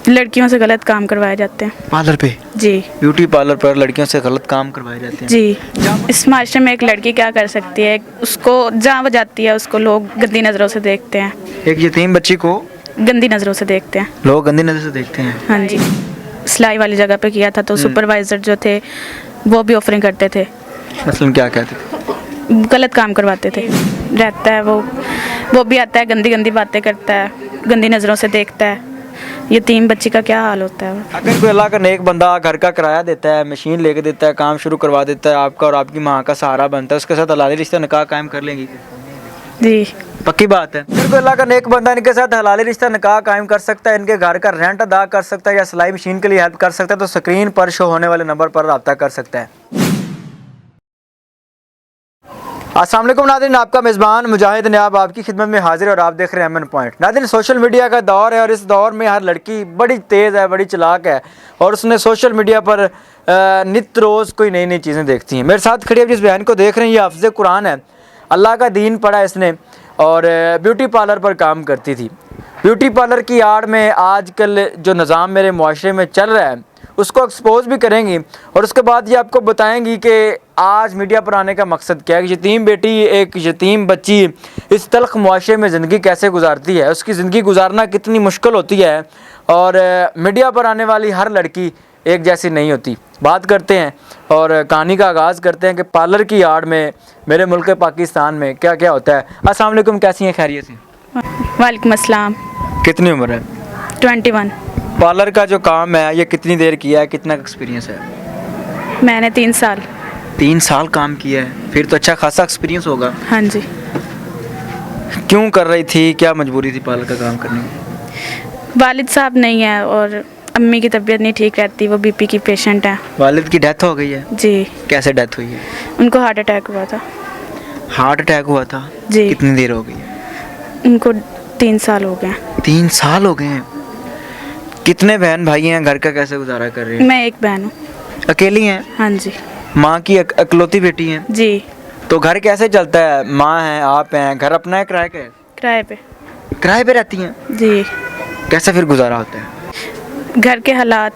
लड़कियों से गलत काम करवाए जाते हैं। पार्लर पे? जी ब्यूटी पार्लर पर लड़कियों से गलत काम करवाए जाते हैं? जी। इस माशरे में एक लड़की क्या कर सकती है, उसको जहाँ वो जाती है उसको लोग गंदी नज़रों से देखते हैं। एक यतीम बच्ची को गंदी नज़रों से देखते हैं। लोग गंदी नजर से देखते हैं। हाँ जी। सिलाई वाली जगह पे किया था तो सुपरवाइज़र जो थे वो भी ऑफरिंग करते थे, मसलन क्या कहते थे? गलत काम करवाते थे। रहता है वो भी आता है, गंदी गंदी बातें करता है, गंदी नज़रों से देखता है। यतीम बच्ची का क्या हाल होता है। अगर कोई अल्लाह का नेक बंदा घर का किराया देता है, मशीन लेके देता है, काम शुरू करवा देता है आपका और आपकी माँ का सहारा बनता है, उसके साथ हलाली रिश्ता निकाह कायम कर लेंगी? जी पक्की बात है। अगर कोई अल्लाह का नेक बंदा इनके साथ हलाली रिश्ता निकाह कायम कर सकता है, इनके घर का रेंट अदा कर सकता है या सिलाई मशीन के लिए हेल्प कर सकता है, तो स्क्रीन पर शो होने वाले नंबर पर रब्ता कर सकता है। अस्सलाम वालेकुम नाज़रीन, आपका मेज़बान मुजाहिद नियाब आपकी खिदमत में हाजिर और आप देख रहे हैं एमएन पॉइंट। नाज़रीन, सोशल मीडिया का दौर है और इस दौर में हर लड़की बड़ी तेज़ है, बड़ी चालाक है और उसने सोशल मीडिया पर नित रोज़ कोई नई नई चीज़ें देखती हैं। मेरे साथ खड़ी अब जिस बहन को देख रहे हैं ये हाफ़िज़ कुरान है, अल्लाह का दीन पढ़ा इसने और ब्यूटी पार्लर पर काम करती थी। ब्यूटी पार्लर की आड़ में आजकल जो निज़ाम मेरे मुआशरे में चल रहा है उसको एक्सपोज भी करेंगी और उसके बाद ये आपको बताएंगी कि आज मीडिया पर आने का मकसद क्या है। एक यतीम बेटी, एक यतीम बच्ची इस तल्ख मुआशरे में ज़िंदगी कैसे गुजारती है, उसकी ज़िंदगी गुजारना कितनी मुश्किल होती है और मीडिया पर आने वाली हर लड़की एक जैसी नहीं होती। बात करते हैं और कहानी का आगाज़ करते हैं कि पार्लर की आड़ में मेरे मुल्क पाकिस्तान में क्या क्या होता है। अस्सलाम वालेकुम, कैसी हैं, खैरियत से? वालेकुम अस्सलाम। कितनी उम्र है? 21। पार्लर का जो काम है ये कितनी देर किया है, कितना एक्सपीरियंस है? मैंने 3 साल। 3 साल काम किया है, फिर तो अच्छा खासा एक्सपीरियंस होगा। हाँ जी। क्यों कर रही थी, क्या मजबूरी थी पार्लर का काम करने की? वालिद साहब नहीं है और अम्मी की तबीयत नहीं ठीक रहती, वो बीपी की पेशेंट है। वालिद की डेथ हो गई है? जी। कैसे डेथ हुई है? उनको हार्ट अटैक हुआ था। हार्ट अटैक हुआ था? जी। कितनी देर हो गई है? उनको 3 साल हो गए। 3 साल हो गए हैं। कितने बहन भाई हैं, घर का कैसे गुजारा कर रहे हैं? मैं एक बहन हूँ। अकेली हैं? हाँ जी। माँ की अकलौती बेटी हैं? जी। तो घर कैसे चलता है? माँ हैं, आप हैं, घर अपना है किराए का है? किराए पे। किराए पे रहती हैं? जी। कैसे फिर गुजारा होता है? घर के हालात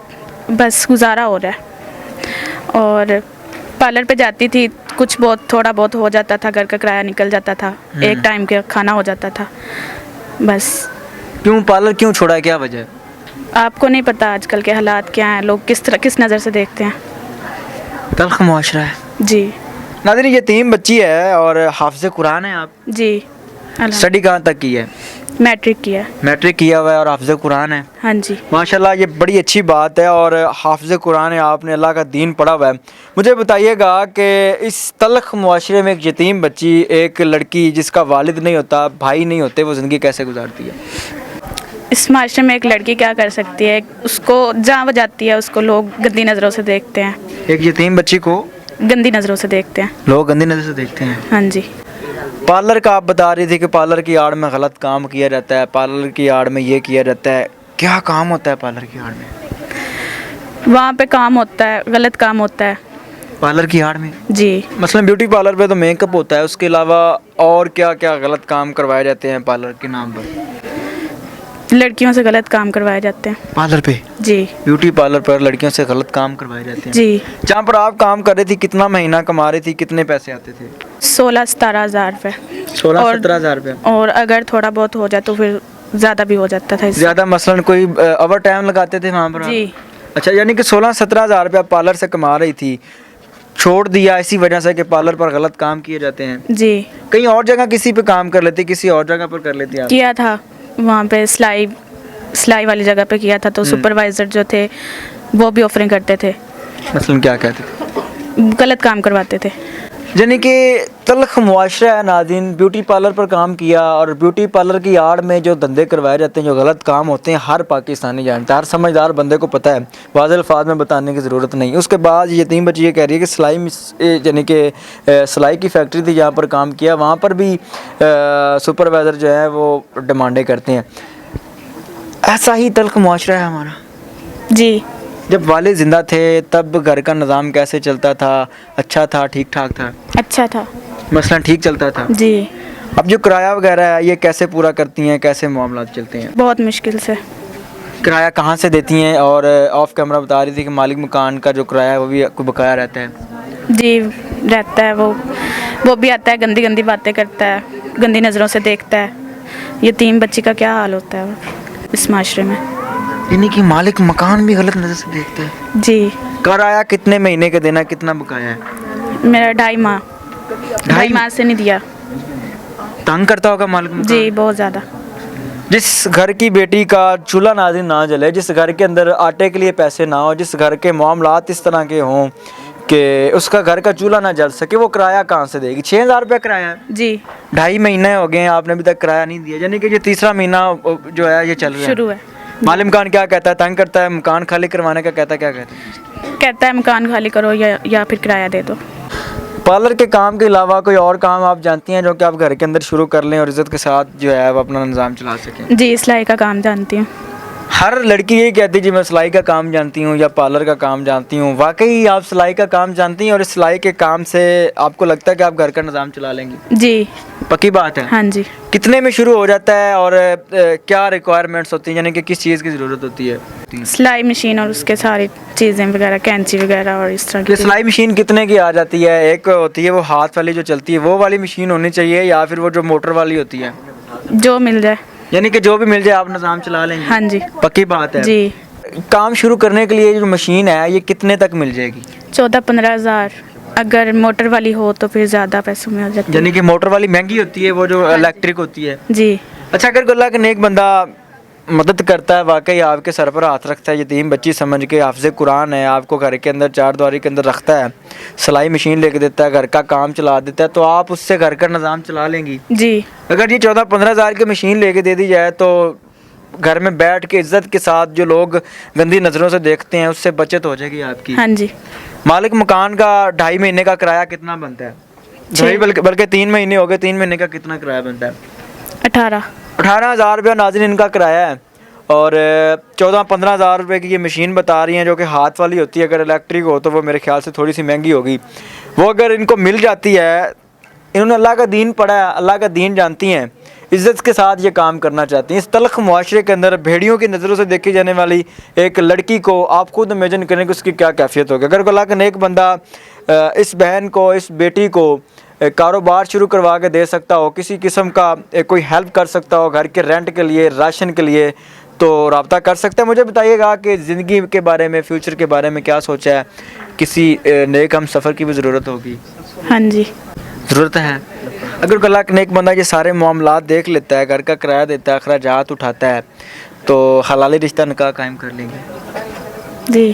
बस गुजारा हो रहा है और पार्लर पे जाती थी, कुछ बहुत थोड़ा बहुत हो जाता था, घर का किराया निकल जाता था, एक टाइम का खाना हो जाता था बस। क्यों पार्लर क्यों छोड़ा है, क्या वजह है? आपको नहीं पता आजकल के हालात क्या हैं, लोग किस नज़र से देखते हैं। तल्ख मुआशरा है। जी। नाज़रीन, यतीम बच्ची है और हाफ़िज़ कुरान है आप? जी। स्टडी कहाँ तक की है? मैट्रिक किया। मैट्रिक किया हुआ है और हाफ़िज़ कुरान है? हाँ जी। माशाल्लाह, ये बड़ी अच्छी बात है और हाफ़िज़ कुरान है, आपने अल्लाह का दीन पढ़ा हुआ है। मुझे बताइएगा कि इस तल्ख मुआशरे में एक यतीम बच्ची, एक लड़की जिसका वालिद नहीं होता, भाई नहीं होते, वो ज़िंदगी कैसे गुजारती है? इस माशरे में एक लड़की क्या कर सकती है, उसको जहाँ वो जाती है उसको लोग गंदी नज़रों से देखते हैं। एक यतीम बच्ची को गंदी नज़रों से देखते हैं। लोग गंदी नज़र से देखते हैं? हाँ जी। पार्लर का आप बता रही थी कि पार्लर की आड़ में गलत काम किया जाता है, पार्लर की आड़ में ये किया जाता है, क्या काम होता है पार्लर की आड़ में? वहाँ पे काम होता है, गलत काम होता है पार्लर की आड़ में? जी। मसलन ब्यूटी पार्लर पे तो मेकअप होता है, उसके अलावा और क्या क्या गलत काम करवाए जाते हैं पार्लर के नाम पर? लड़कियों से गलत काम करवाए जाते हैं पार्लर पे? जी। ब्यूटी पार्लर पर लड़कियों से गलत काम करवाए जाते हैं? जी। जहाँ पर आप काम कर रही थी कितना महीना कमा रही थी, कितने पैसे आते थे? 16-17 हज़ार रुपये। 16-17 हज़ार रुपये? और अगर थोड़ा बहुत हो जाए तो फिर ज़्यादा भी हो जाता था। ज़्यादा मसलन कोई ओवर टाइम लगाते थे वहाँ पर? जी। अच्छा, यानी कि 16-17 हज़ार रुपये पार्लर से कमा रही थी, छोड़ दिया इसी वजह से कि पार्लर पर गलत काम किए जाते हैं? जी। कहीं और जगह किसी पे काम कर लेती, किसी और जगह पर कर लेती आप? किया था वहाँ पे, सिलाई वाली जगह पे किया था तो सुपरवाइज़र जो थे वो भी ऑफरिंग करते थे। मसलन क्या कहते थे? गलत काम करवाते थे। यानी कि तल्ख मुआशरा है नाज़रीन। ब्यूटी पार्लर पर काम किया और ब्यूटी पार्लर की आड़ में जो धंधे करवाए जाते हैं, जो गलत काम होते हैं, हर पाकिस्तानी जानता है, हर समझदार बंदे को पता है, वाज़ेह अल्फाज में बताने की ज़रूरत नहीं। उसके बाद यतीम बच्ची ये कह रही है कि सिलाई, यानी कि सिलाई की फैक्ट्री थी जहाँ पर काम किया, वहाँ पर भी सुपरवाइज़र जो है वो डिमांडें करते हैं। ऐसा ही तल्ख मुआशरा है हमारा? जी। जब वालिद ज़िंदा थे तब घर का निज़ाम कैसे चलता था? अच्छा था, ठीक ठाक था? अच्छा था। मसलन ठीक चलता था? जी। अब जो किराया वगैरह है ये कैसे पूरा करती हैं, कैसे मामला चलते हैं? बहुत मुश्किल से। کرایہ کہاں سے دیتی ہیں؟ اور آف کیمرہ بتا رہی تھی کہ مالک مکان کا جو کرایہ ہے وہ بھی کوئی بقایا رہتا ہے؟ جی رہتا ہے، وہ بھی آتا ہے، گندی گندی باتیں کرتا ہے، گندی نظروں سے دیکھتا ہے. یتیم بچی کا کیا حال ہوتا ہے اس معاشرے میں. یعنی کہ مالک مکان بھی غلط نظر سے دیکھتا ہے؟ جی. کرایہ کتنے مہینے کا دینا، کتنا بقایا ہے؟ میرا 2.5 ماہ، 2.5 ماہ سے نہیں دیا. تنگ کرتا ہوگا مالک مکان؟ جی بہت زیادہ. جس گھر کی بیٹی کا چولہا ناظرین نہ جلے، جس گھر کے اندر آٹے کے لیے پیسے نہ ہو، جس گھر کے معاملات اس طرح کے ہوں کہ اس کا گھر کا چولہا نہ جل سکے، وہ کرایہ کہاں سے دے گی؟ 6,000 روپے کرایہ ہے. جی 2.5 مہینے ہو گئے ہیں آپ نے ابھی تک کرایہ نہیں دیا، یعنی کہ یہ تیسرا مہینہ جو ہے یہ چل رہا ہے. شروع ہے. مالک مکان کیا کہتا ہے؟ تنگ کرتا ہے؟ مکان خالی کروانے کا کہتا ہے؟ کیا کہتا ہے؟ کہتا ہے مکان خالی کرو یا پھر کرایہ دے دو. پارلر کے کام کے علاوہ کوئی اور کام آپ جانتی ہیں جو کہ آپ گھر کے اندر شروع کر لیں اور عزت کے ساتھ جو ہے وہ اپنا نظام چلا سکیں؟ جی سلائی کا کام جانتی ہوں. ہر لڑکی یہی کہتی ہے جی میں سلائی کا کام جانتی ہوں یا پارلر کا کام جانتی ہوں. واقعی آپ سلائی کا کام جانتی ہیں اور اس سلائی کے کام سے آپ کو لگتا ہے کہ آپ گھر کا نظام چلا لیں گی؟ جی پکی بات ہے. ہاں جی. کتنے میں شروع ہو جاتا ہے اور کیا ریکوائرمنٹس ہوتی ہیں، یعنی کہ کس چیز کی ضرورت ہوتی ہے؟ سلائی مشین اور اس کے ساری چیزیں وغیرہ، کینچی وغیرہ اور اس طرح کی. سلائی مشین کتنے کی آ جاتی ہے؟ ایک ہوتی ہے وہ ہاتھ والی جو چلتی ہے، وہ والی مشین ہونی چاہیے، یا پھر وہ جو موٹر والی ہوتی ہے؟ جو مل جائے. یعنی کہ جو بھی مل جائے آپ نظام چلا لیں گے؟ ہاں جی. پکی بات ہے. جی. کام شروع کرنے کے لیے جو مشین ہے یہ کتنے تک مل جائے گی؟ 14-15 ہزار. اگر موٹر والی ہو تو پھر زیادہ پیسوں میں ہو جاتی ہے. یعنی کہ موٹر والی مہنگی ہوتی ہے، وہ جو الیکٹرک ہوتی ہے. جی. اچھا، اگر اللہ کا نیک بندہ مدد کرتا ہے، واقعی آپ کے سر پر ہاتھ رکھتا ہے، یتیم بچی سمجھ کے حافظ قرآن ہے، آپ کو گھر کے اندر چار دیواری کے اندر رکھتا ہے، سلائی مشین لے کے دیتا ہے، گھر کا کام چلا دیتا ہے، تو آپ اس سے گھر کا نظام چلا لیں گی؟ جی. اگر یہ 14-15 ہزار کی مشین لے کے دے دی جائے تو گھر میں بیٹھ کے عزت کے ساتھ جو لوگ گندی نظروں سے دیکھتے ہیں اس سے بچت ہو جائے گی آپ کی. ہاں جی. مالک مکان کا 2.5 مہینے کا کرایہ کتنا بنتا ہے؟ بلکہ 3 مہینے ہو گئے، 3 مہینے کا کتنا کرایہ بنتا ہے؟ 18,000 روپیہ ناظرین ان کا کرایہ ہے. اور 14-15 ہزار روپے کی یہ مشین بتا رہی ہیں جو کہ ہاتھ والی ہوتی ہے. اگر الیکٹرک ہو تو وہ میرے خیال سے تھوڑی سی مہنگی ہوگی. وہ اگر ان کو مل جاتی ہے، انہوں نے اللہ کا دین پڑھا ہے، اللہ کا دین جانتی ہیں، عزت کے ساتھ یہ کام کرنا چاہتی ہیں. اس تلخ معاشرے کے اندر بھیڑیوں کی نظروں سے دیکھی جانے والی ایک لڑکی کو آپ خود امیجن کریں کہ اس کی کیا کیفیت ہوگی. اگر اللہ کا نیک بندہ اس بہن کو، اس بیٹی کو کاروبار شروع کروا کے دے سکتا ہو، کسی قسم کا کوئی ہیلپ کر سکتا ہو گھر کے رینٹ کے لیے، راشن کے لیے، تو رابطہ کر سکتے ہیں. مجھے بتائیے گا کہ زندگی کے بارے میں، فیوچر کے بارے میں کیا سوچا ہے؟ کسی نیک ہم سفر کی بھی ضرورت ہوگی؟ ہاں جی. ضرورت ہے. اگر اللہ کا نیک بندہ یہ سارے معاملات دیکھ لیتا ہے، گھر کا کرایہ دیتا ہے، اخراجات اٹھاتا ہے، تو حلالی رشتہ نکاح قائم کر لیں گے؟ جی.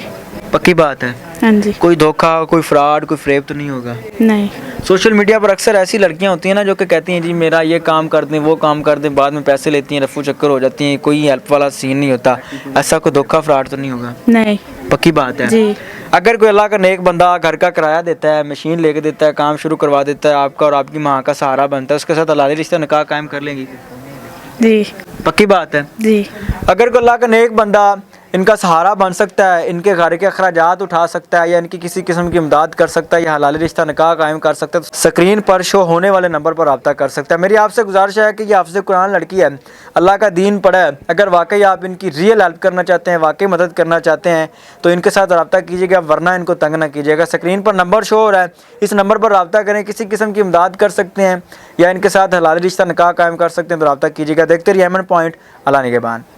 پکی بات ہے. ہاں جی. کوئی دھوکہ، کوئی فراڈ، کوئی فریب تو نہیں ہوگا؟ نہیں. سوشل میڈیا پر اکثر ایسی لڑکیاں ہوتی ہیں نا جو کہ کہتی ہیں جی میرا یہ کام کر دیں، وہ کام کر دیں، بعد میں پیسے لیتی ہیں، رفو چکر ہو جاتی ہیں، کوئی ہیلپ والا سین نہیں ہوتا. ایسا کوئی دھوکہ فراڈ تو نہیں ہوگا؟ نہیں. پکی بات ہے. جی. اگر کوئی اللہ کا نیک بندہ گھر کا کرایہ دیتا ہے، مشین لے کے دیتا ہے، کام شروع کروا دیتا ہے، آپ کا اور آپ کی ماں کا سہارا بنتا ہے، اس کے ساتھ حلالی رشتہ نکاح قائم کر لیں گی؟ جی. پکی بات ہے. جی. اگر کوئی اللہ کا نیک بندہ ان کا سہارا بن سکتا ہے، ان کے گھر کے اخراجات اٹھا سکتا ہے، یا ان کی کسی قسم کی امداد کر سکتا ہے، یا حلالی رشتہ نکاح قائم کر سکتا ہے، تو اسکرین پر شو ہونے والے نمبر پر رابطہ کر سکتا ہے. میری آپ سے گزارش ہے کہ یہ حافظ قرآن لڑکی ہے، اللہ کا دین پڑھا ہے. اگر واقعی آپ ان کی ریئل ہیلپ کرنا چاہتے ہیں، واقعی مدد کرنا چاہتے ہیں، تو ان کے ساتھ رابطہ کیجیے گا، ورنہ ان کو تنگ نہ کیجیے گا. اسکرین پر نمبر شو ہو رہا ہے، اس نمبر پر رابطہ کریں. کسی قسم کی امداد کر سکتے ہیں یا ان کے ساتھ حلالی رشتہ نکاح قائم کر سکتے ہیں تو رابطہ کیجیے گا. دیکھتے رہیے ایمن پوائنٹ. اللہ نگہبان.